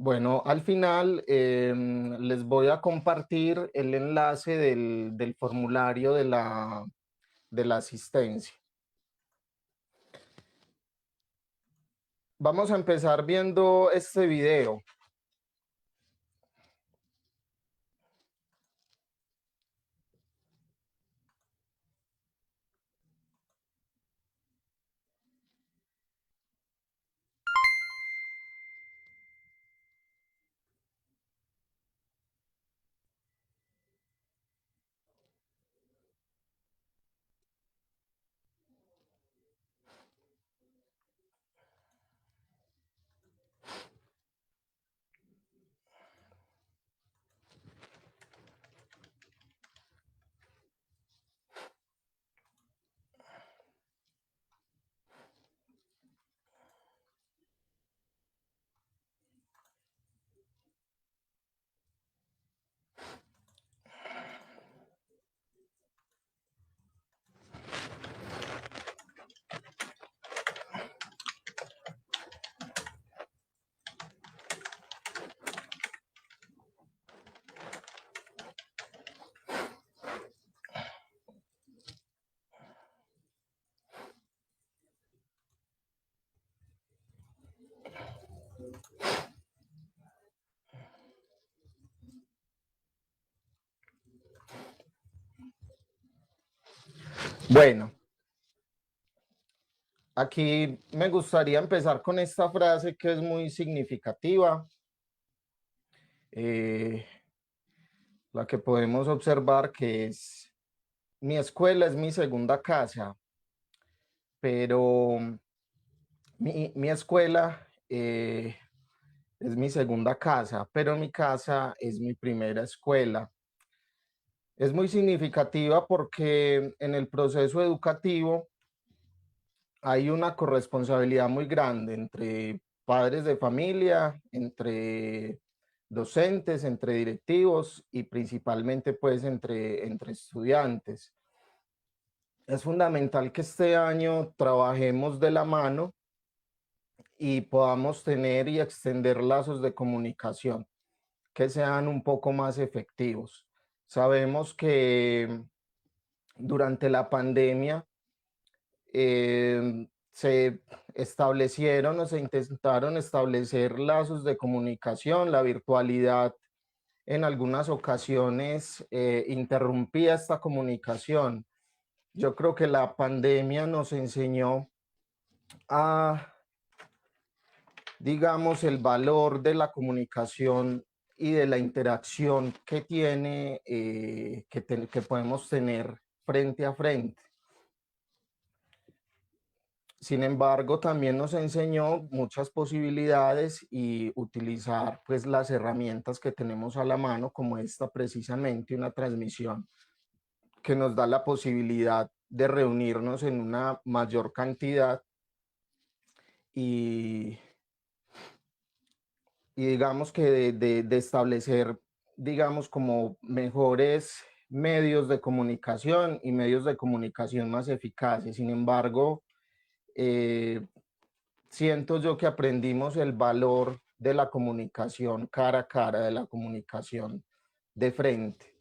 Bueno, al final les voy a compartir el enlace del formulario de la asistencia. Vamos a empezar viendo este video. Bueno, aquí me gustaría empezar con esta frase que es muy significativa, eh, la que podemos observar que es: mi escuela es mi segunda casa, pero mi escuela es mi segunda casa, pero mi casa es mi primera escuela. Es muy significativa porque en el proceso educativo hay una corresponsabilidad muy grande entre padres de familia, entre docentes, entre directivos y principalmente pues entre estudiantes. Es fundamental que este año trabajemos de la mano y podamos tener y extender lazos de comunicación que sean un poco más efectivos. Sabemos que durante la pandemia se establecieron o se intentaron establecer lazos de comunicación. La virtualidad en algunas ocasiones interrumpía esta comunicación. Yo creo que la pandemia nos enseñó a, digamos, el valor de la comunicación y de la interacción que tiene, que podemos tener frente a frente. Sin embargo, también nos enseñó muchas posibilidades y utilizar pues las herramientas que tenemos a la mano, como esta precisamente, una transmisión que nos da la posibilidad de reunirnos en una mayor cantidad y, y digamos que de establecer, digamos, como mejores medios de comunicación y medios de comunicación más eficaces. Sin embargo, eh, siento yo que aprendimos el valor de la comunicación cara a cara, de la comunicación de frente.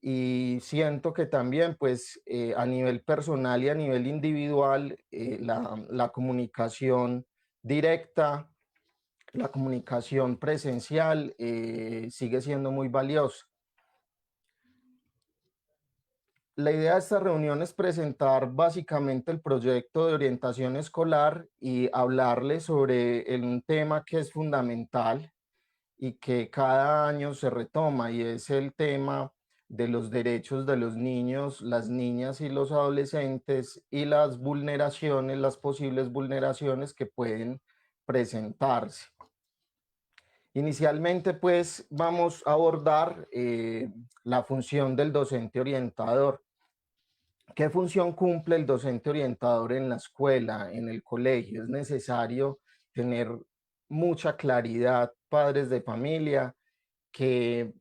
Y siento que también, pues, a nivel personal y a nivel individual, la comunicación directa, la comunicación presencial, sigue siendo muy valiosa. La idea de esta reunión es presentar básicamente el proyecto de orientación escolar y hablarle sobre un tema que es fundamental y que cada año se retoma, y es el tema de los derechos de los niños, las niñas y los adolescentes, y las vulneraciones, las posibles vulneraciones que pueden presentarse. Inicialmente, pues, vamos a abordar la función del docente orientador. ¿Qué función cumple el docente orientador en la escuela, en el colegio? Es necesario tener mucha claridad, padres de familia, que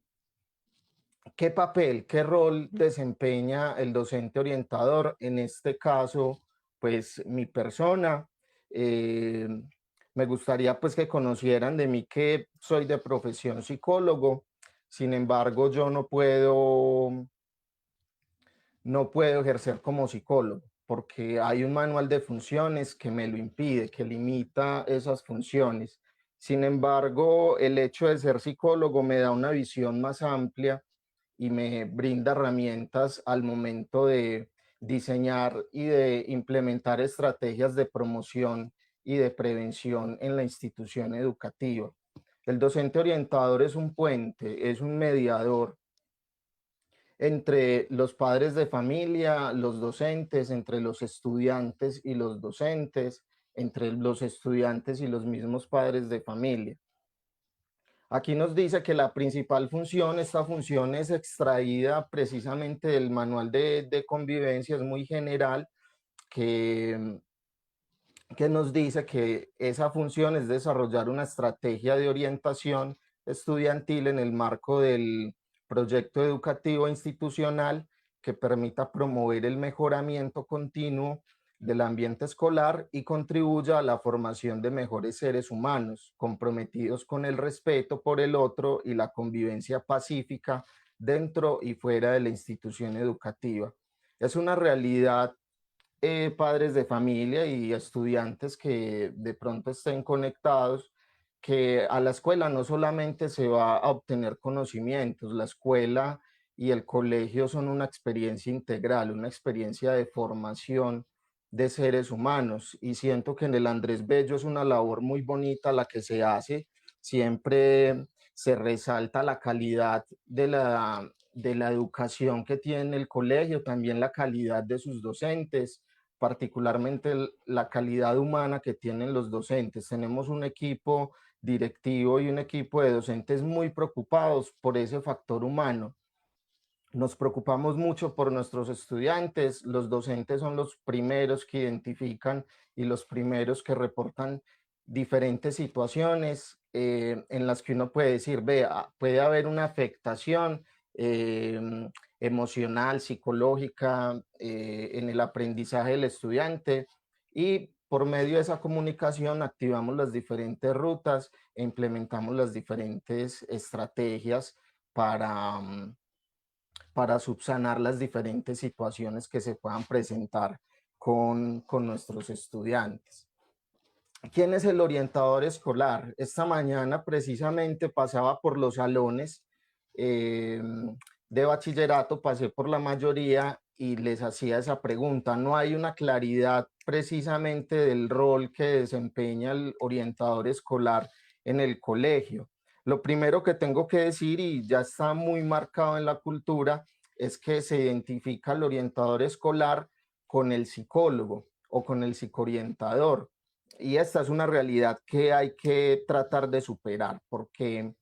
qué papel, qué rol desempeña el docente orientador. En este caso, pues mi persona. eh, Me gustaría pues que conocieran de mí que soy de profesión psicólogo. Sin embargo, yo no puedo ejercer como psicólogo porque hay un manual de funciones que me lo impide, que limita esas funciones. Sin embargo, el hecho de ser psicólogo me da una visión más amplia y me brinda herramientas al momento de diseñar y de implementar estrategias de promoción y de prevención en la institución educativa. El docente orientador es un puente, es un mediador entre los padres de familia, los docentes, entre los estudiantes y los docentes, entre los estudiantes y los mismos padres de familia. Aquí nos dice que la principal función, esta función es extraída precisamente del manual de convivencia, es muy general, que, que nos dice que esa función es desarrollar una estrategia de orientación estudiantil en el marco del proyecto educativo institucional que permita promover el mejoramiento continuo del ambiente escolar y contribuya a la formación de mejores seres humanos, comprometidos con el respeto por el otro y la convivencia pacífica dentro y fuera de la institución educativa. Es una realidad, padres de familia y estudiantes que de pronto estén conectados, que a la escuela no solamente se va a obtener conocimientos, la escuela y el colegio son una experiencia integral, una experiencia de formación de seres humanos. Y siento que en el Andrés Bello es una labor muy bonita la que se hace. Siempre se resalta la calidad de la educación que tiene el colegio, también la calidad de sus docentes, particularmente la calidad humana que tienen los docentes. Tenemos un equipo directivo y un equipo de docentes muy preocupados por ese factor humano. Nos preocupamos mucho por nuestros estudiantes. Los docentes son los primeros que identifican y los primeros que reportan diferentes situaciones en las que uno puede decir, vea, puede haber una afectación emocional, psicológica, en el aprendizaje del estudiante, y por medio de esa comunicación activamos las diferentes rutas e implementamos las diferentes estrategias para, para subsanar las diferentes situaciones que se puedan presentar con nuestros estudiantes. ¿Quién es el orientador escolar? Esta mañana precisamente pasaba por los salones eh, de bachillerato, pasé por la mayoría y les hacía esa pregunta. No hay una claridad precisamente del rol que desempeña el orientador escolar en el colegio. Lo primero que tengo que decir, y ya está muy marcado en la cultura, es que se identifica el orientador escolar con el psicólogo o con el psicoorientador. Y esta es una realidad que hay que tratar de superar, porque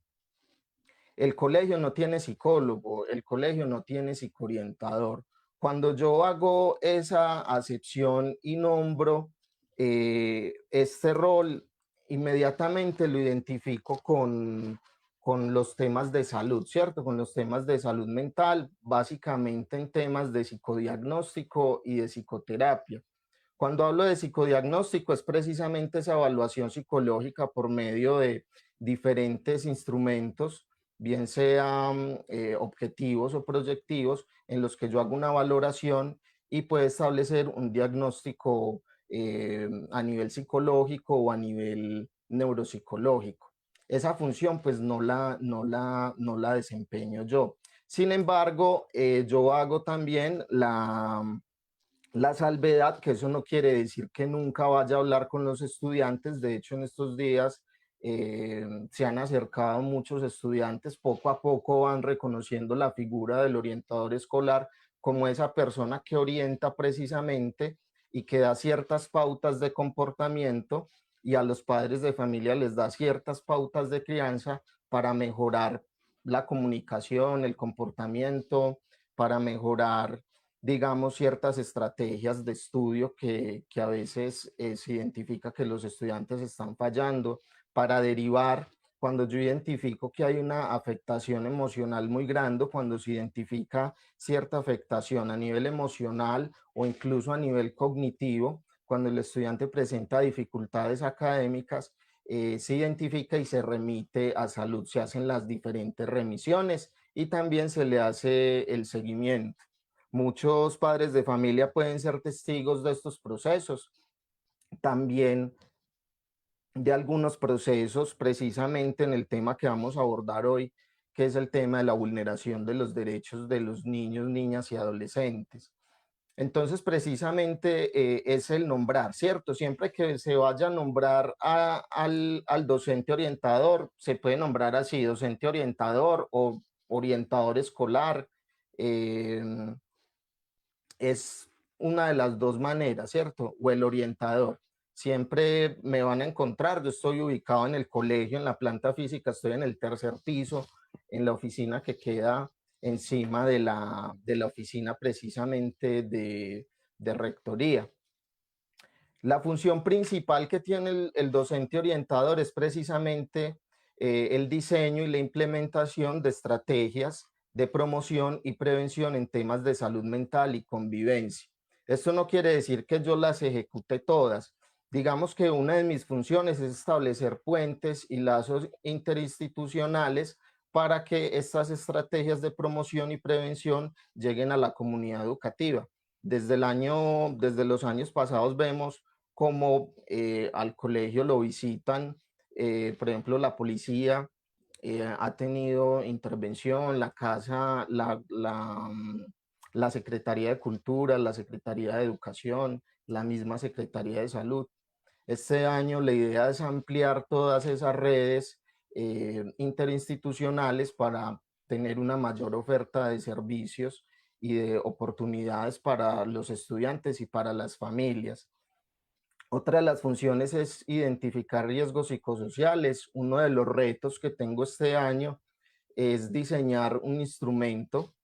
el colegio no tiene psicólogo, el colegio no tiene psicoorientador. Cuando yo hago esa acepción y nombro este rol, inmediatamente lo identifico con los temas de salud, ¿cierto? Con los temas de salud mental, básicamente en temas de psicodiagnóstico y de psicoterapia. Cuando hablo de psicodiagnóstico es precisamente esa evaluación psicológica por medio de diferentes instrumentos, bien sean objetivos o proyectivos, en los que yo hago una valoración y puedo establecer un diagnóstico a nivel psicológico o a nivel neuropsicológico. Esa función pues no la desempeño yo. Sin embargo, yo hago también la salvedad, que eso no quiere decir que nunca vaya a hablar con los estudiantes. De hecho, en estos días se han acercado muchos estudiantes, poco a poco van reconociendo la figura del orientador escolar como esa persona que orienta precisamente y que da ciertas pautas de comportamiento, y a los padres de familia les da ciertas pautas de crianza para mejorar la comunicación, el comportamiento, para mejorar, digamos, ciertas estrategias de estudio que a veces se identifica que los estudiantes están fallando, para derivar, cuando yo identifico que hay una afectación emocional muy grande, cuando se identifica cierta afectación a nivel emocional o incluso a nivel cognitivo, cuando el estudiante presenta dificultades académicas, se identifica y se remite a salud. Se hacen las diferentes remisiones y también se le hace el seguimiento. Muchos padres de familia pueden ser testigos de estos procesos. También de algunos procesos, precisamente en el tema que vamos a abordar hoy, que es el tema de la vulneración de los derechos de los niños, niñas y adolescentes. Entonces, precisamente es el nombrar, ¿cierto? Siempre que se vaya a nombrar al docente orientador, se puede nombrar así, docente orientador o orientador escolar. eh, es una de las dos maneras, ¿cierto? O el orientador. Siempre me van a encontrar, yo estoy ubicado en el colegio, en la planta física, estoy en el tercer piso, en la oficina que queda encima de la oficina precisamente de rectoría. La función principal que tiene el docente orientador es precisamente el diseño y la implementación de estrategias de promoción y prevención en temas de salud mental y convivencia. Esto no quiere decir que yo las ejecute todas. Digamos que una de mis funciones es establecer puentes y lazos interinstitucionales para que estas estrategias de promoción y prevención lleguen a la comunidad educativa. Desde los años pasados vemos cómo al colegio lo visitan, por ejemplo, la policía ha tenido intervención, la casa, la Secretaría de Cultura, la Secretaría de Educación, la misma Secretaría de Salud. Este año la idea es ampliar todas esas redes interinstitucionales para tener una mayor oferta de servicios y de oportunidades para los estudiantes y para las familias. Otra de las funciones es identificar riesgos psicosociales. Uno de los retos que tengo este año es diseñar un instrumento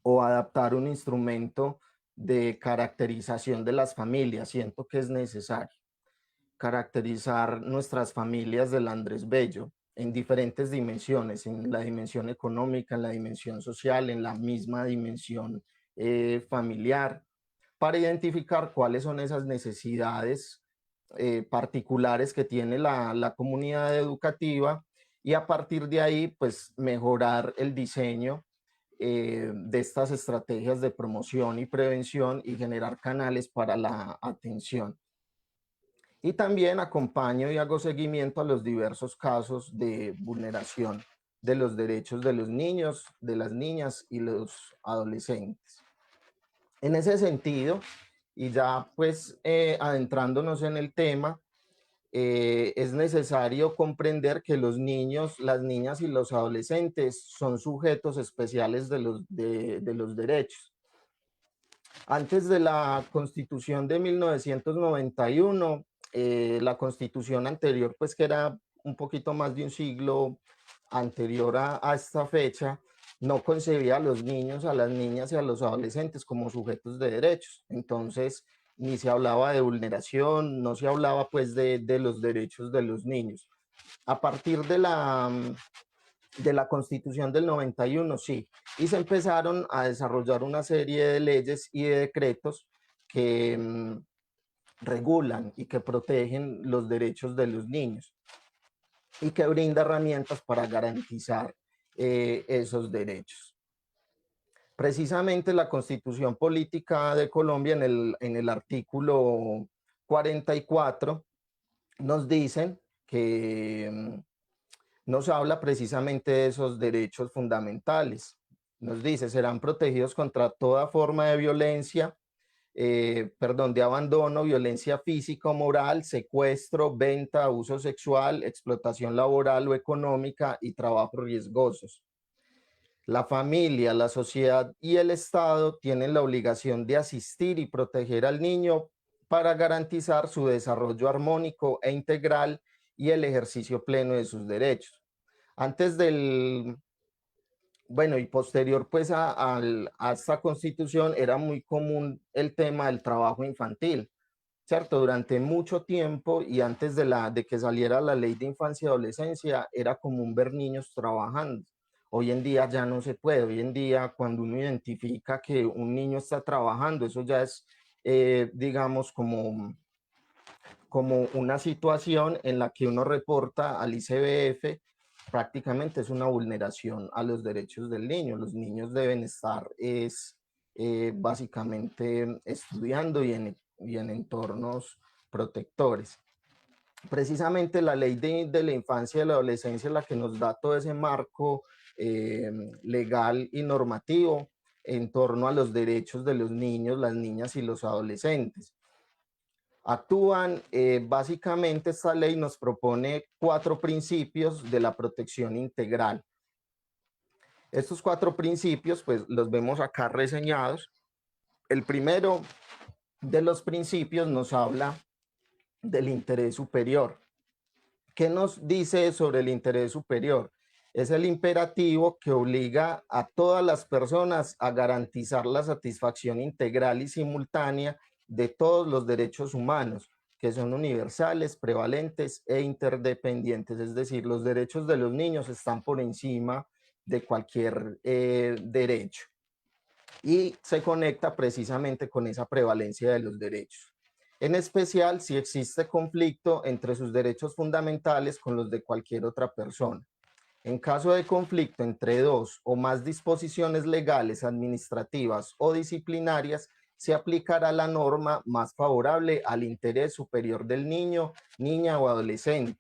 o adaptar un instrumento de caracterización de las familias. Siento que es necesario caracterizar nuestras familias del Andrés Bello en diferentes dimensiones, en la dimensión económica, en la dimensión social, en la misma dimensión familiar, para identificar cuáles son esas necesidades particulares que tiene la comunidad educativa y a partir de ahí, pues mejorar el diseño de estas estrategias de promoción y prevención y generar canales para la atención. Y también acompaño y hago seguimiento a los diversos casos de vulneración de los derechos de los niños, de las niñas y los adolescentes. En ese sentido, y ya pues adentrándonos en el tema, es necesario comprender que los niños, las niñas y los adolescentes son sujetos especiales de los derechos. Antes de la Constitución de 1991, la Constitución anterior, pues que era un poquito más de un siglo anterior a esta fecha, no concebía a los niños, a las niñas y a los adolescentes como sujetos de derechos. Entonces, ni se hablaba de vulneración, no se hablaba pues de los derechos de los niños. A partir de la Constitución del 91, sí, y se empezaron a desarrollar una serie de leyes y de decretos que regulan y que protegen los derechos de los niños y que brinda herramientas para garantizar esos derechos. Precisamente la Constitución Política de Colombia en el artículo 44 nos dicen que nos habla precisamente de esos derechos fundamentales. Nos dice, serán protegidos contra toda forma de violencia, de abandono, violencia física o moral, secuestro, venta, abuso sexual, explotación laboral o económica y trabajos riesgosos. La familia, la sociedad y el Estado tienen la obligación de asistir y proteger al niño para garantizar su desarrollo armónico e integral y el ejercicio pleno de sus derechos. Antes del, bueno, y posterior pues a esta constitución era muy común el tema del trabajo infantil, ¿cierto? Durante mucho tiempo y antes de que saliera la ley de infancia y adolescencia era común ver niños trabajando. Hoy en día ya no se puede, hoy en día cuando uno identifica que un niño está trabajando, eso ya es, digamos, como como una situación en la que uno reporta al ICBF, prácticamente es una vulneración a los derechos del niño. Los niños deben estar básicamente estudiando y en entornos protectores. Precisamente la ley de la infancia y la adolescencia es la que nos da todo ese marco legal y normativo en torno a los derechos de los niños, las niñas y los adolescentes. Actúan, básicamente esta ley nos propone 4 principios de la protección integral. Estos 4 principios, pues los vemos acá reseñados. El primero de los principios nos habla del interés superior. ¿Qué nos dice sobre el interés superior? Es el imperativo que obliga a todas las personas a garantizar la satisfacción integral y simultánea de todos los derechos humanos, que son universales, prevalentes e interdependientes. Es decir, los derechos de los niños están por encima de cualquier derecho. Y se conecta precisamente con esa prevalencia de los derechos. En especial si existe conflicto entre sus derechos fundamentales con los de cualquier otra persona. En caso de conflicto entre 2 o más disposiciones legales, administrativas o disciplinarias, se aplicará la norma más favorable al interés superior del niño, niña o adolescente.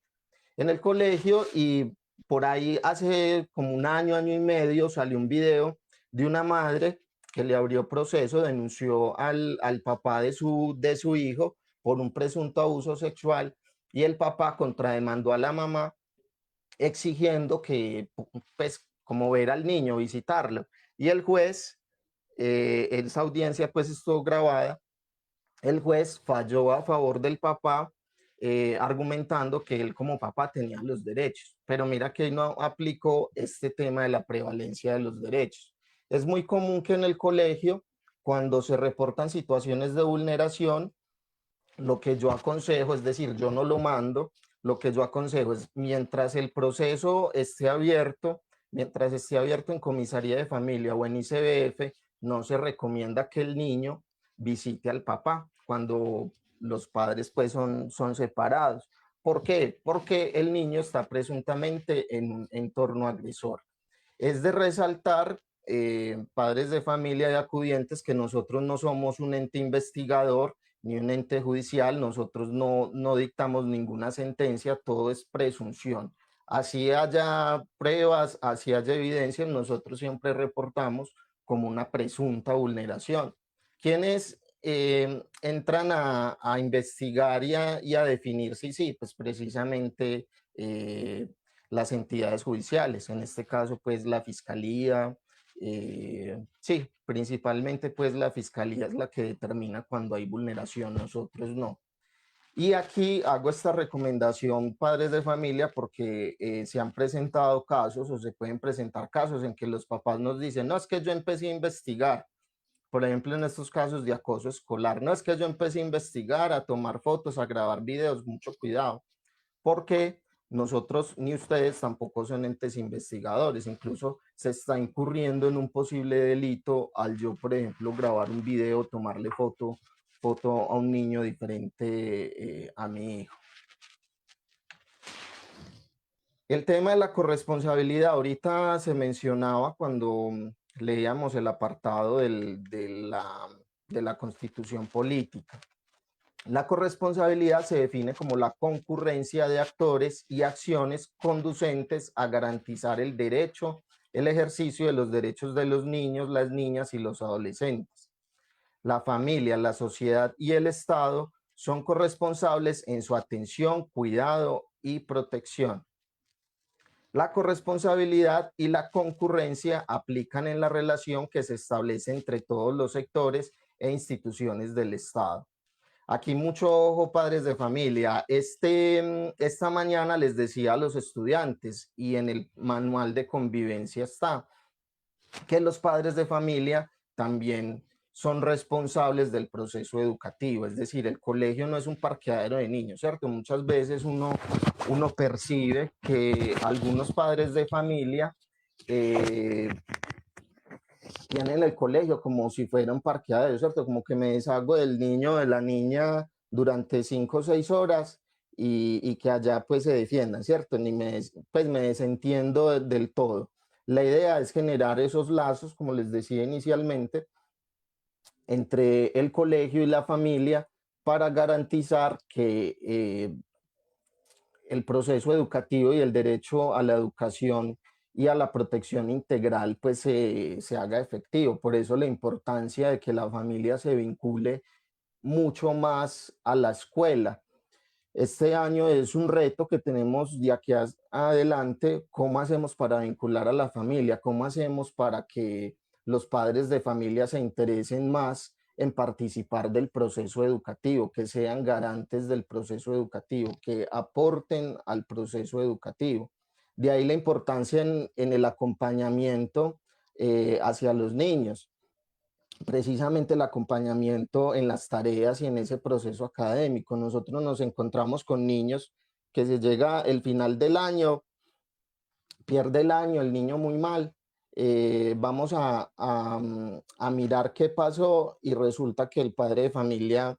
En el colegio, y por ahí hace como un año, año y medio, salió un video de una madre que le abrió proceso, denunció al papá de su hijo por un presunto abuso sexual, y el papá contrademandó a la mamá exigiendo que, pues, como ver al niño, visitarlo. Y el juez, esa audiencia pues estuvo grabada, el juez falló a favor del papá, argumentando que él como papá tenía los derechos. Pero mira que no aplicó este tema de la prevalencia de los derechos. Es muy común que en el colegio, cuando se reportan situaciones de vulneración, lo que yo aconsejo, es decir, yo no lo mando, lo que yo aconsejo es, mientras el proceso esté abierto, mientras esté abierto en comisaría de familia o en ICBF, no se recomienda que el niño visite al papá cuando los padres pues son separados. ¿Por qué? Porque el niño está presuntamente en un entorno agresor. Es de resaltar, padres de familia y acudientes, que nosotros no somos un ente investigador ni un ente judicial, nosotros no dictamos ninguna sentencia, todo es presunción. Así haya pruebas, así haya evidencias, nosotros siempre reportamos como una presunta vulneración. ¿Quiénes entran a investigar y a definir si sí? Pues precisamente las entidades judiciales, en este caso pues la fiscalía, sí, principalmente pues la fiscalía es la que determina cuando hay vulneración, nosotros no. Y aquí hago esta recomendación, padres de familia, porque se han presentado casos o se pueden presentar casos en que los papás nos dicen, no, es que yo empecé a investigar, por ejemplo, en estos casos de acoso escolar, no, es que yo empecé a investigar, a tomar fotos, a grabar videos, mucho cuidado, porque nosotros ni ustedes tampoco son entes investigadores, incluso se está incurriendo en un posible delito al yo, por ejemplo, grabar un video, tomarle foto a un niño diferente a mi hijo. El tema de la corresponsabilidad, ahorita se mencionaba cuando leíamos el apartado de la Constitución política. La corresponsabilidad se define como la concurrencia de actores y acciones conducentes a garantizar el derecho, el ejercicio de los derechos de los niños, las niñas y los adolescentes. La familia, la sociedad y el Estado son corresponsables en su atención, cuidado y protección. La corresponsabilidad y la concurrencia aplican en la relación que se establece entre todos los sectores e instituciones del Estado. Aquí mucho ojo, padres de familia. Esta mañana les decía a los estudiantes, y en el manual de convivencia está, que los padres de familia también son responsables del proceso educativo. Es decir, el colegio no es un parqueadero de niños, ¿cierto? Muchas veces uno percibe que algunos padres de familia tienen el colegio como si fuera un parqueadero, ¿cierto? Como que me deshago del niño, de la niña durante 5 o 6 horas y que allá pues se defiendan, ¿cierto? Pues me desentiendo del todo. La idea es generar esos lazos, como les decía inicialmente, entre el colegio y la familia para garantizar que el proceso educativo y el derecho a la educación y a la protección integral pues se haga efectivo. Por eso la importancia de que la familia se vincule mucho más a la escuela. Este año es un reto que tenemos de aquí adelante, cómo hacemos para vincular a la familia, cómo hacemos para que los padres de familia se interesen más en participar del proceso educativo, que sean garantes del proceso educativo, que aporten al proceso educativo. De ahí la importancia en el acompañamiento hacia los niños, precisamente el acompañamiento en las tareas y en ese proceso académico. Nosotros nos encontramos con niños que se llega el final del año, pierde el año, el niño muy mal, vamos a mirar qué pasó y resulta que el padre de familia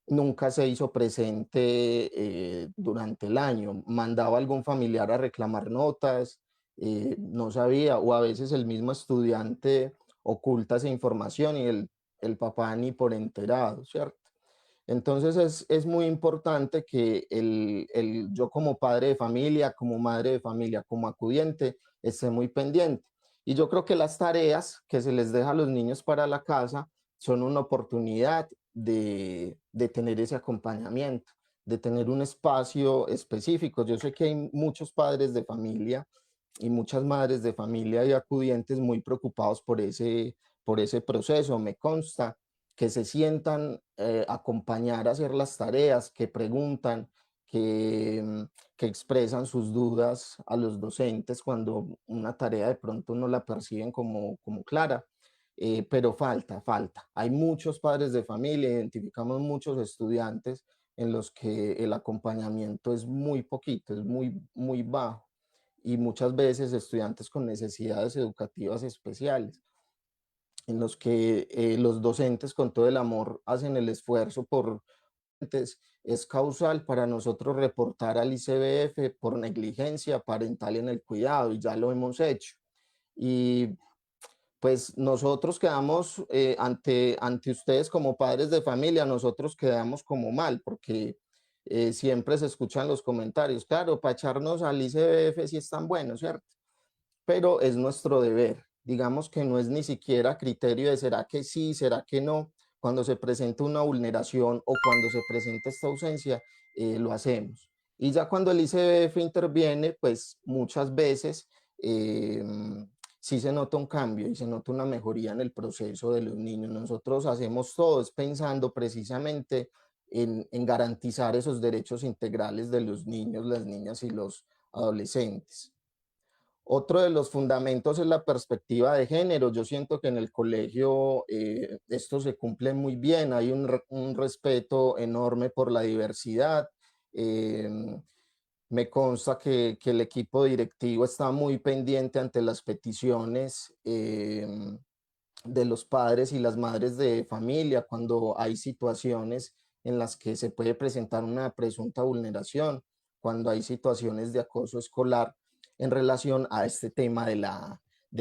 nunca se hizo presente durante el año, mandaba a algún familiar a reclamar notas, no sabía, o a veces el mismo estudiante oculta esa información y el papá ni por enterado, ¿cierto? Entonces es muy importante que yo como padre de familia, como madre de familia, como acudiente, esté muy pendiente. Y yo creo que las tareas que se les deja a los niños para la casa son una oportunidad de tener ese acompañamiento, de tener un espacio específico. Yo sé que hay muchos padres de familia y muchas madres de familia y acudientes muy preocupados por ese proceso, me consta que se sientan a acompañar a hacer las tareas, que preguntan, que expresan sus dudas a los docentes cuando una tarea de pronto no la perciben como clara. Pero falta. Hay muchos padres de familia, identificamos muchos estudiantes en los que el acompañamiento es muy poquito, es muy bajo y muchas veces estudiantes con necesidades educativas especiales en los que los docentes con todo el amor hacen el esfuerzo por es causal para nosotros reportar al ICBF por negligencia parental en el cuidado y ya lo hemos hecho. Y pues nosotros quedamos ante ustedes como padres de familia, nosotros quedamos como mal porque siempre se escuchan los comentarios, claro, para echarnos al ICBF sí es tan bueno, ¿cierto? Pero es nuestro deber. Digamos que no es ni siquiera criterio de será que sí, será que no. Cuando se presenta una vulneración o cuando se presenta esta ausencia, lo hacemos. Y ya cuando el ICBF interviene, pues muchas veces eh, sí se nota un cambio y se nota una mejoría en el proceso de los niños. Nosotros hacemos todo pensando precisamente en garantizar esos derechos integrales de los niños, las niñas y los adolescentes. Otro de los fundamentos es la perspectiva de género. Yo siento que en el colegio esto se cumple muy bien, hay un respeto enorme por la diversidad. Eh, Me consta que el equipo directivo está muy pendiente ante las peticiones de los padres y las madres de familia cuando hay situaciones en las que se puede presentar una presunta vulneración, cuando hay situaciones de acoso escolar en relación a este tema de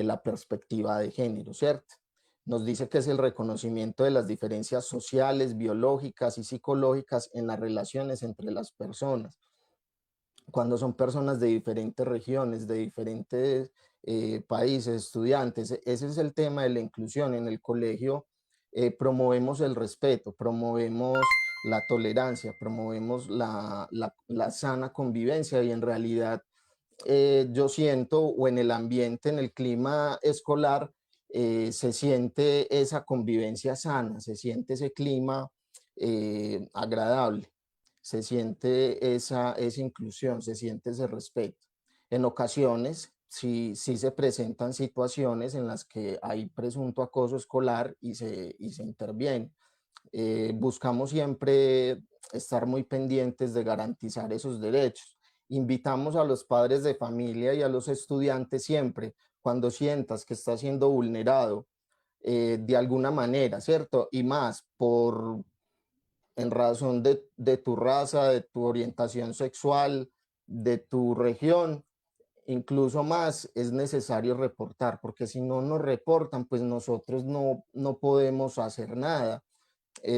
la perspectiva de género, ¿cierto? Nos dice que es el reconocimiento de las diferencias sociales, biológicas y psicológicas en las relaciones entre las personas. Cuando son personas de diferentes regiones, de diferentes países, estudiantes, ese es el tema de la inclusión. En el colegio promovemos el respeto, promovemos la tolerancia, promovemos la sana convivencia y en realidad yo siento, o en el ambiente, en el clima escolar, se siente esa convivencia sana, se siente ese clima agradable, se siente esa inclusión, se siente ese respeto. En ocasiones, sí se presentan situaciones en las que hay presunto acoso escolar y se interviene. Buscamos siempre estar muy pendientes de garantizar esos derechos. Invitamos a los padres de familia y a los estudiantes siempre, cuando sientas que está siendo vulnerado de alguna manera, ¿cierto? Y más en razón de tu raza, de tu orientación sexual, de tu región, incluso más, es necesario reportar, porque si no nos reportan, pues nosotros no podemos hacer nada.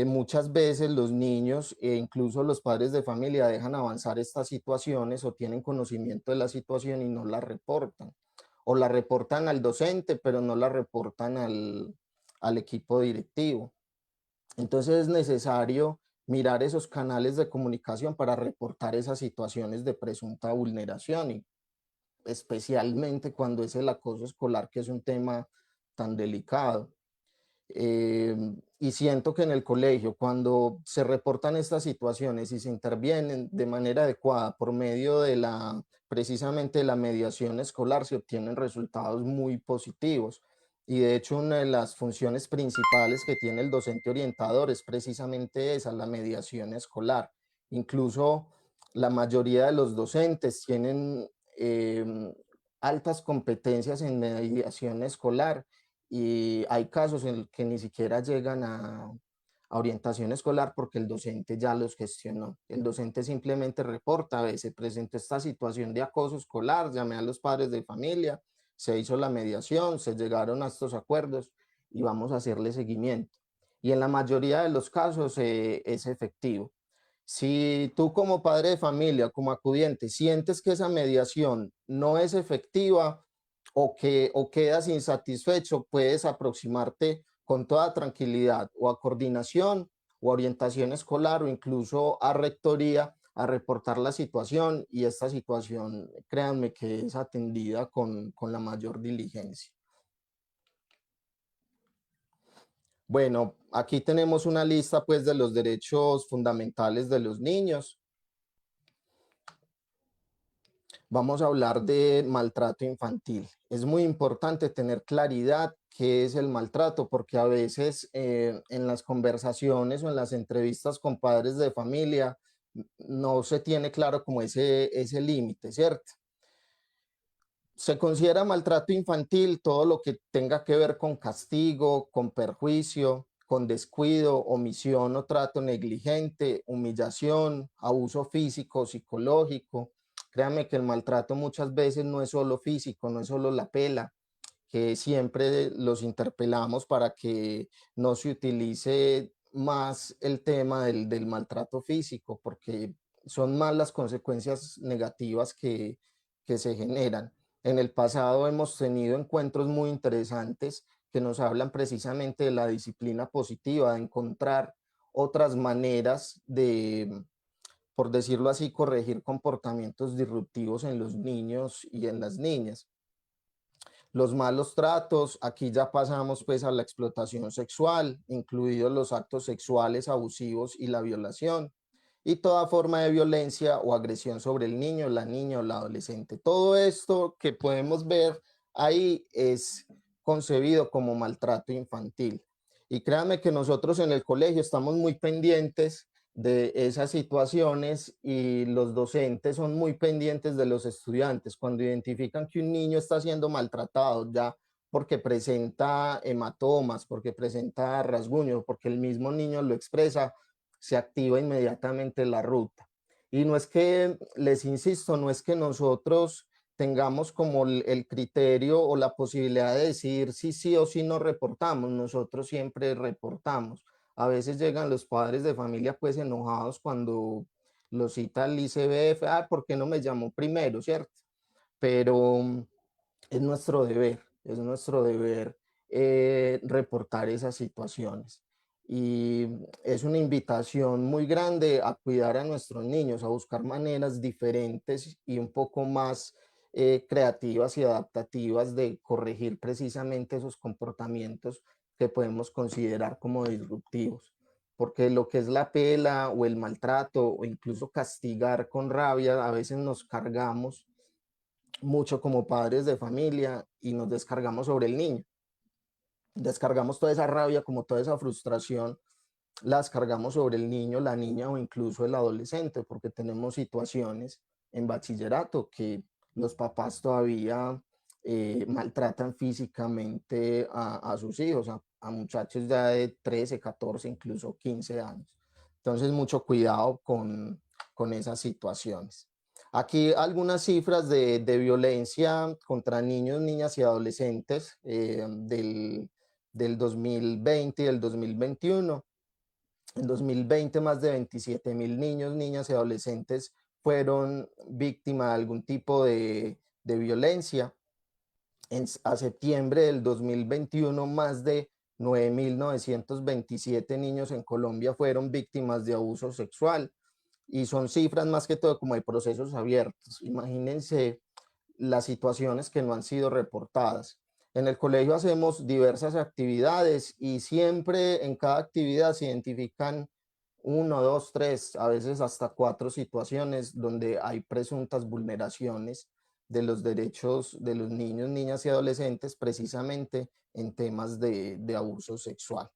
Muchas veces los niños e incluso los padres de familia dejan avanzar estas situaciones o tienen conocimiento de la situación y no la reportan. O la reportan al docente, pero no la reportan al equipo directivo. Entonces es necesario mirar esos canales de comunicación para reportar esas situaciones de presunta vulneración y especialmente cuando es el acoso escolar, que es un tema tan delicado. Y siento que en el colegio, cuando se reportan estas situaciones y se intervienen de manera adecuada por medio de precisamente de la mediación escolar, se obtienen resultados muy positivos. Y de hecho, una de las funciones principales que tiene el docente orientador es precisamente esa, la mediación escolar. Incluso la mayoría de los docentes tienen altas competencias en mediación escolar y hay casos en los que ni siquiera llegan a orientación escolar porque el docente ya los gestionó. El docente simplemente reporta, a veces presentó esta situación de acoso escolar, llamé a los padres de familia, se hizo la mediación, se llegaron a estos acuerdos y vamos a hacerle seguimiento. Y en la mayoría de los casos es efectivo. Si tú como padre de familia, como acudiente, sientes que esa mediación no es efectiva o quedas insatisfecho, puedes aproximarte con toda tranquilidad o a coordinación o a orientación escolar o incluso a rectoría a reportar la situación y esta situación, créanme que es atendida con la mayor diligencia. Bueno, aquí tenemos una lista pues de los derechos fundamentales de los niños. Vamos a hablar de maltrato infantil. Es muy importante tener claridad qué es el maltrato, porque a veces en las conversaciones o en las entrevistas con padres de familia no se tiene claro como ese límite, ¿cierto? Se considera maltrato infantil todo lo que tenga que ver con castigo, con perjuicio, con descuido, omisión o trato negligente, humillación, abuso físico, psicológico. Créanme que el maltrato muchas veces no es solo físico, no es solo la pela, que siempre los interpelamos para que no se utilice más el tema del maltrato físico, porque son más las consecuencias negativas que se generan. En el pasado hemos tenido encuentros muy interesantes que nos hablan precisamente de la disciplina positiva, de encontrar otras maneras de, por decirlo así, corregir comportamientos disruptivos en los niños y en las niñas. Los malos tratos, aquí ya pasamos pues a la explotación sexual, incluidos los actos sexuales abusivos y la violación, y toda forma de violencia o agresión sobre el niño, la niña o la adolescente. Todo esto que podemos ver ahí es concebido como maltrato infantil. Y créanme que nosotros en el colegio estamos muy pendientes de esas situaciones y los docentes son muy pendientes de los estudiantes. Cuando identifican que un niño está siendo maltratado ya porque presenta hematomas, porque presenta rasguños, porque el mismo niño lo expresa, se activa inmediatamente la ruta. Y no es que, les insisto, no es que nosotros tengamos como el criterio o la posibilidad de decir si sí o si no reportamos, nosotros siempre reportamos. A veces llegan los padres de familia pues enojados cuando lo cita el ICBF, ah, ¿por qué no me llamó primero, cierto? Pero es nuestro deber reportar esas situaciones. Y es una invitación muy grande a cuidar a nuestros niños, a buscar maneras diferentes y un poco más creativas y adaptativas de corregir precisamente esos comportamientos que podemos considerar como disruptivos. Porque lo que es la pela o el maltrato o incluso castigar con rabia, a veces nos cargamos mucho como padres de familia y nos descargamos sobre el niño. Descargamos toda esa rabia, como toda esa frustración, la descargamos sobre el niño, la niña o incluso el adolescente, porque tenemos situaciones en bachillerato que los papás todavía maltratan físicamente a sus hijos, a muchachos ya de 13, 14, incluso 15 años. Entonces, mucho cuidado con esas situaciones. Aquí algunas cifras de violencia contra niños, niñas y adolescentes del 2020 y del 2021. En 2020, más de 27.000 niños, niñas y adolescentes fueron víctimas de algún tipo de violencia. A septiembre del 2021, más de 9.927 niños en Colombia fueron víctimas de abuso sexual. Y son cifras más que todo como de procesos abiertos. Imagínense las situaciones que no han sido reportadas. En el colegio hacemos diversas actividades y siempre en cada actividad se identifican uno, dos, tres, a veces hasta cuatro situaciones donde hay presuntas vulneraciones de los derechos de los niños, niñas y adolescentes precisamente en temas de abuso sexual.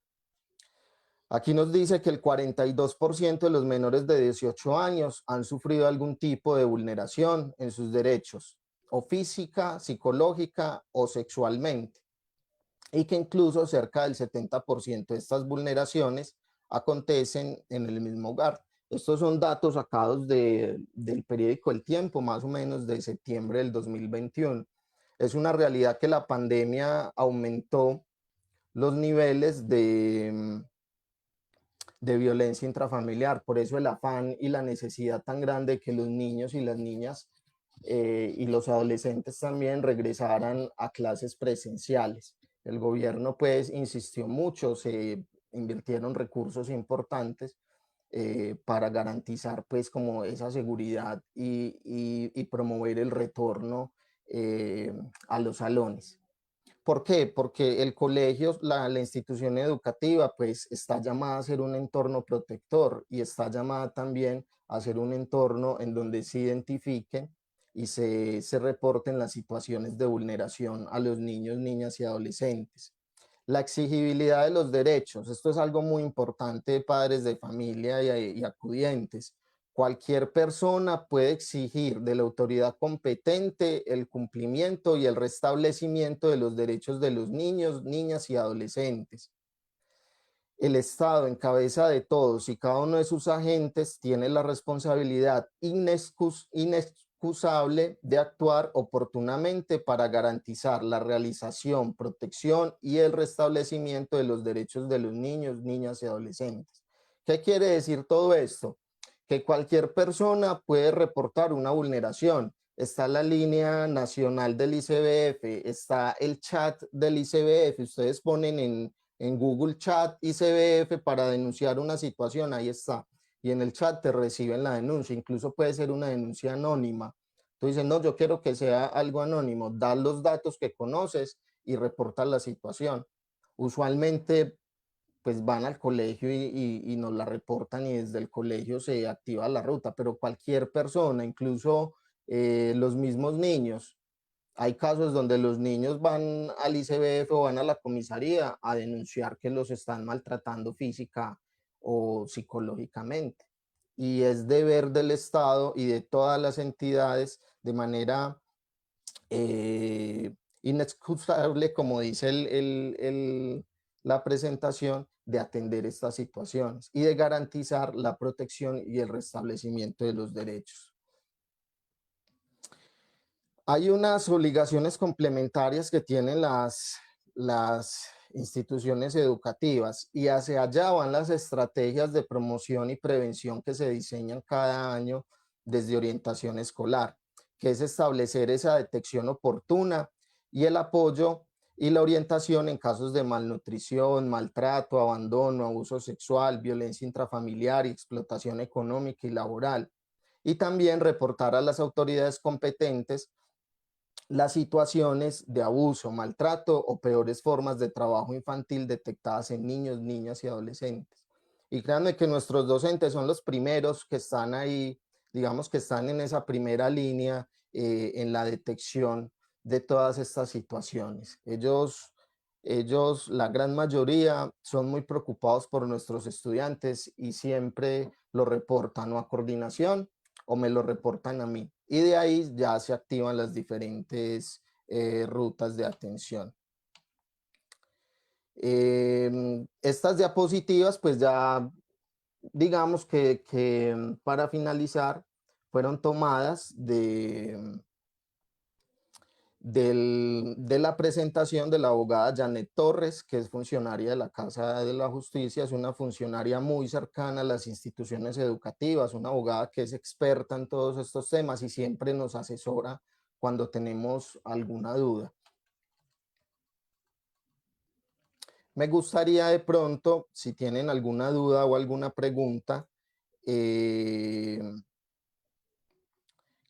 Aquí nos dice que el 42% de los menores de 18 años han sufrido algún tipo de vulneración en sus derechos, o física, psicológica o sexualmente, y que incluso cerca del 70% de estas vulneraciones acontecen en el mismo hogar. Estos son datos sacados del periódico El Tiempo, más o menos de septiembre del 2021. Es una realidad que la pandemia aumentó los niveles de violencia intrafamiliar. Por eso el afán y la necesidad tan grande de que los niños y las niñas y los adolescentes también regresaran a clases presenciales. El gobierno pues insistió mucho, se invirtieron recursos importantes para garantizar pues como esa seguridad y promover el retorno a los salones. ¿Por qué? Porque el colegio, la institución educativa, pues está llamada a ser un entorno protector y está llamada también a ser un entorno en donde se identifiquen y se reporten las situaciones de vulneración a los niños, niñas y adolescentes. La exigibilidad de los derechos, esto es algo muy importante, padres de familia y acudientes. Cualquier persona puede exigir de la autoridad competente el cumplimiento y el restablecimiento de los derechos de los niños, niñas y adolescentes. El Estado, en cabeza de todos y cada uno de sus agentes, tiene la responsabilidad inexcusable de actuar oportunamente para garantizar la realización, protección y el restablecimiento de los derechos de los niños, niñas y adolescentes. ¿Qué quiere decir todo esto? Que cualquier persona puede reportar una vulneración. Está la línea nacional del ICBF, está el chat del ICBF. Ustedes ponen en Google Chat ICBF para denunciar una situación, ahí está. Y en el chat te reciben la denuncia, incluso puede ser una denuncia anónima. Tú dices, no, yo quiero que sea algo anónimo, da los datos que conoces y reporta la situación. Usualmente pues van al colegio y nos la reportan y desde el colegio se activa la ruta, pero cualquier persona, incluso los mismos niños, hay casos donde los niños van al ICBF o van a la comisaría a denunciar que los están maltratando física o psicológicamente. Y es deber del Estado y de todas las entidades de manera inexcusable, como dice la presentación, de atender estas situaciones y de garantizar la protección y el restablecimiento de los derechos. Hay unas obligaciones complementarias que tienen las instituciones educativas y hacia allá van las estrategias de promoción y prevención que se diseñan cada año desde orientación escolar, que es establecer esa detección oportuna y el apoyo y la orientación en casos de malnutrición, maltrato, abandono, abuso sexual, violencia intrafamiliar y explotación económica y laboral. Y también reportar a las autoridades competentes las situaciones de abuso, maltrato o peores formas de trabajo infantil detectadas en niños, niñas y adolescentes. Y créanme que nuestros docentes son los primeros que están ahí, digamos que están en esa primera línea en la detección de todas estas situaciones. Ellos, la gran mayoría, son muy preocupados por nuestros estudiantes y siempre lo reportan o a coordinación o me lo reportan a mí. Y de ahí ya se activan las diferentes rutas de atención. Estas diapositivas pues ya digamos que para finalizar, fueron tomadas de la presentación de la abogada Janet Torres, que es funcionaria de la Casa de la Justicia, es una funcionaria muy cercana a las instituciones educativas, una abogada que es experta en todos estos temas y siempre nos asesora cuando tenemos alguna duda. Me gustaría de pronto, si tienen alguna duda o alguna pregunta, que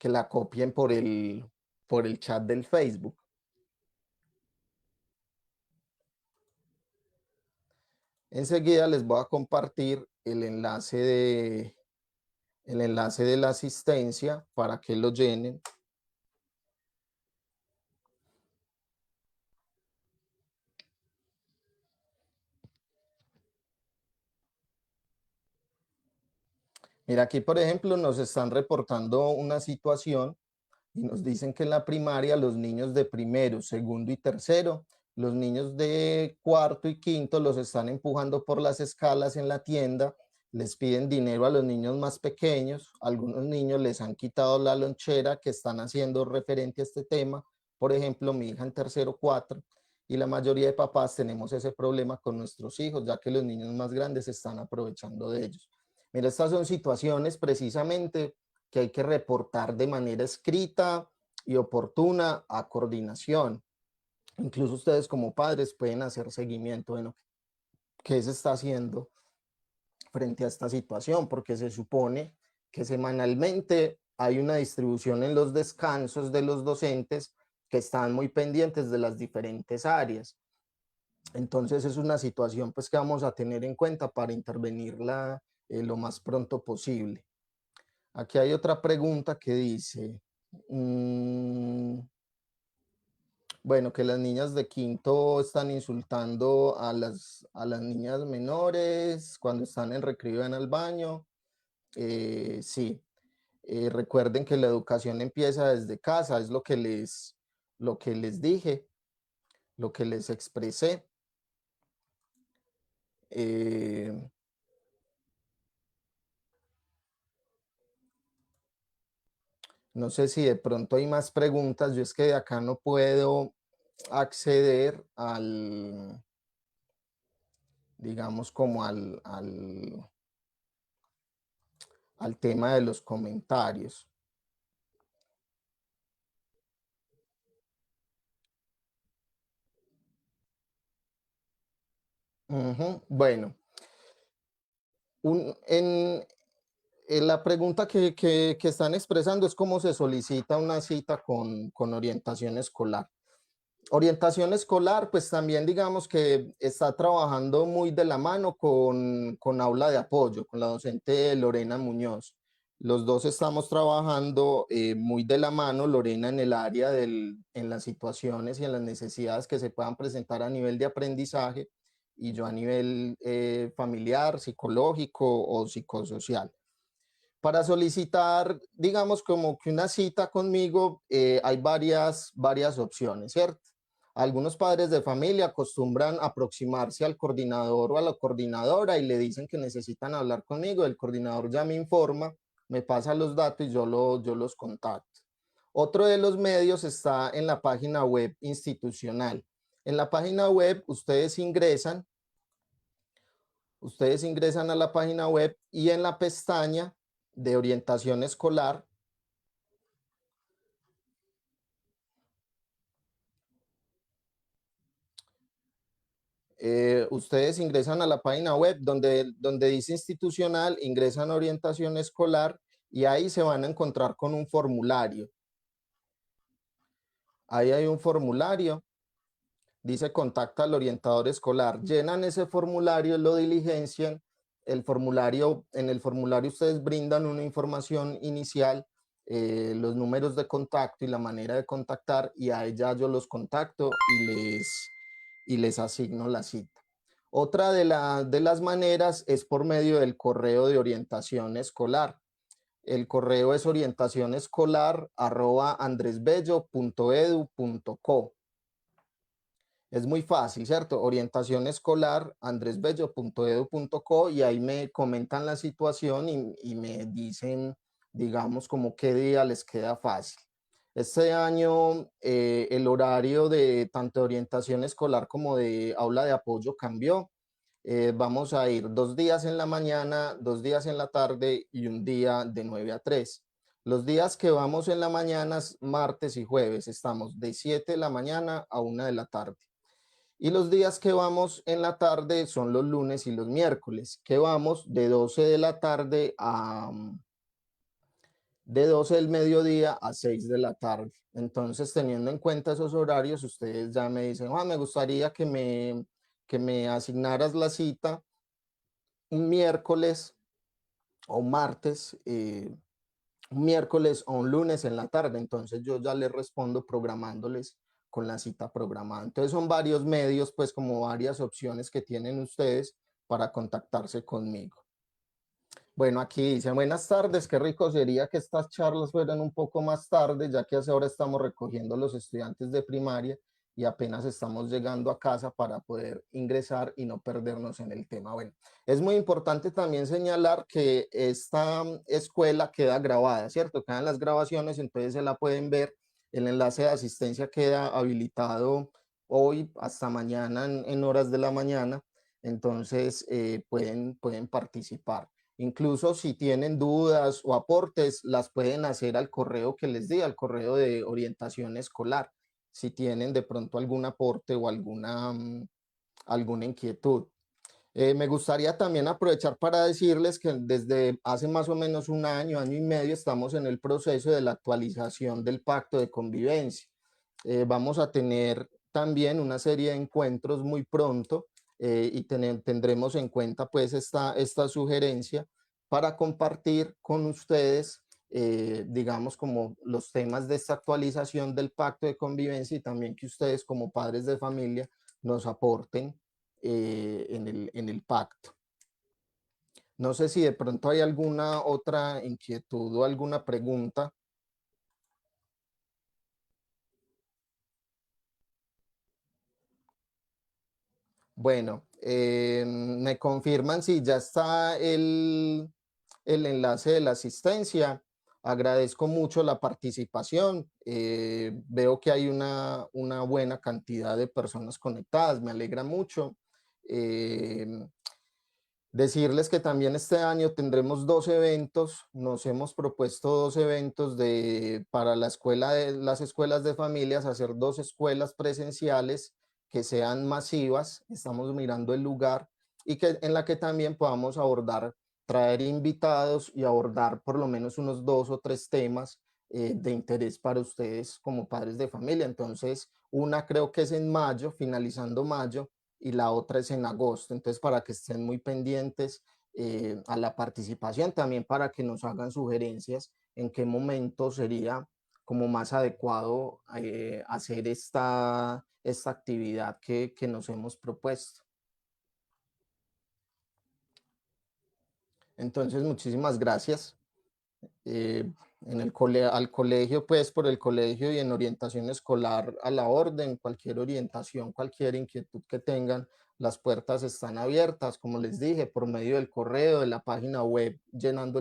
la copien por el chat del Facebook. Enseguida les voy a compartir el enlace de la asistencia para que lo llenen. Mira, aquí por ejemplo nos están reportando una situación y nos dicen que en la primaria los niños de primero, segundo y tercero, los niños de cuarto y quinto los están empujando por las escalas en la tienda, les piden dinero a los niños más pequeños, algunos niños les han quitado la lonchera que están haciendo referente a este tema, por ejemplo mi hija en tercero cuatro, y la mayoría de papás tenemos ese problema con nuestros hijos, ya que los niños más grandes se están aprovechando de ellos. Mira, estas son situaciones precisamente que hay que reportar de manera escrita y oportuna a coordinación. Incluso ustedes como padres pueden hacer seguimiento de lo que se está haciendo frente a esta situación, porque se supone que semanalmente hay una distribución en los descansos de los docentes que están muy pendientes de las diferentes áreas. Entonces es una situación pues que vamos a tener en cuenta para intervenirla lo más pronto posible. Aquí hay otra pregunta que dice, bueno, que las niñas de quinto están insultando a las niñas menores cuando están en recreo y van al baño. Sí, recuerden que la educación empieza desde casa, es lo que les dije, lo que les expresé. No sé si de pronto hay más preguntas, yo es que de acá no puedo acceder digamos, como al tema de los comentarios. Bueno, la pregunta que están expresando es cómo se solicita una cita con orientación escolar. Orientación escolar, pues también digamos que está trabajando muy de la mano con aula de apoyo, con la docente Lorena Muñoz. Los dos estamos trabajando muy de la mano, Lorena en el área en las situaciones y en las necesidades que se puedan presentar a nivel de aprendizaje y yo a nivel familiar, psicológico o psicosocial. Para solicitar, digamos, como que una cita conmigo, hay varias opciones, ¿cierto? Algunos padres de familia acostumbran aproximarse al coordinador o a la coordinadora y le dicen que necesitan hablar conmigo. El coordinador ya me informa, me pasa los datos y yo los contacto. Otro de los medios está en la página web institucional. En la página web ustedes ingresan a la página web y en la pestaña de orientación escolar, ustedes ingresan a la página web donde dice institucional, ingresan a orientación escolar y ahí se van a encontrar con un formulario. Ahí hay un formulario, dice contacta al orientador escolar. Llenan ese formulario, lo diligencian. En el formulario ustedes brindan una información inicial, los números de contacto y la manera de contactar, y a ella yo los contacto y les asigno la cita. Otra de las maneras es por medio del correo de orientación escolar. El correo es orientacionescolar@andresbello.edu.co. Es muy fácil, ¿cierto? Orientación escolar, andresbello.edu.co, y ahí me comentan la situación y me dicen, digamos, como qué día les queda fácil. Este año el horario de tanto orientación escolar como de aula de apoyo cambió. Vamos a ir 2 días en la mañana, 2 días en la tarde y un día de 9 a 3. Los días que vamos en la mañana, martes y jueves, estamos de 7 de la mañana a 1 de la tarde. Y los días que vamos en la tarde son los lunes y los miércoles, que vamos de 12 de la tarde de 12 del mediodía a 6 de la tarde. Entonces, teniendo en cuenta esos horarios, ustedes ya me dicen, me gustaría que me asignaras la cita un miércoles o un martes, un miércoles o un lunes en la tarde. Entonces yo ya les respondo programándoles con la cita programada. Entonces son varios medios, pues como varias opciones que tienen ustedes para contactarse conmigo. Bueno, aquí dice, buenas tardes, qué rico sería que estas charlas fueran un poco más tarde, ya que hace ahora estamos recogiendo los estudiantes de primaria y apenas estamos llegando a casa para poder ingresar y no perdernos en el tema. Bueno, es muy importante también señalar que esta escuela queda grabada, ¿cierto? Quedan las grabaciones, entonces se la pueden ver. El enlace de asistencia queda habilitado hoy hasta mañana en horas de la mañana, entonces pueden participar. Incluso si tienen dudas o aportes, las pueden hacer al correo que les di, al correo de orientación escolar, si tienen de pronto algún aporte o alguna inquietud. Me gustaría también aprovechar para decirles que desde hace más o menos un año, año y medio, estamos en el proceso de la actualización del pacto de convivencia. Vamos a tener también una serie de encuentros muy pronto y tendremos en cuenta pues esta sugerencia para compartir con ustedes, digamos, como los temas de esta actualización del pacto de convivencia, y también que ustedes como padres de familia nos aporten en el pacto. No sé si de pronto hay alguna otra inquietud o alguna pregunta. Bueno, me confirman si ya está el enlace de la asistencia. Agradezco mucho la participación. Veo que hay una buena cantidad de personas conectadas. Me alegra mucho. Eh, Decirles que también este año tendremos 2 eventos. Nos hemos propuesto 2 eventos para las escuelas de familias, hacer 2 escuelas presenciales que sean masivas. Estamos mirando el lugar y en la que también podamos traer invitados y abordar por lo menos unos 2 o 3 temas de interés para ustedes como padres de familia. Entonces, una creo que es en mayo, finalizando mayo, y la otra es en agosto. Entonces, para que estén muy pendientes a la participación, también para que nos hagan sugerencias en qué momento sería como más adecuado hacer esta actividad que nos hemos propuesto. Entonces, muchísimas gracias. Al colegio, pues por el colegio y en orientación escolar a la orden, cualquier orientación, cualquier inquietud que tengan, las puertas están abiertas, como les dije, por medio del correo, de la página web, llenando el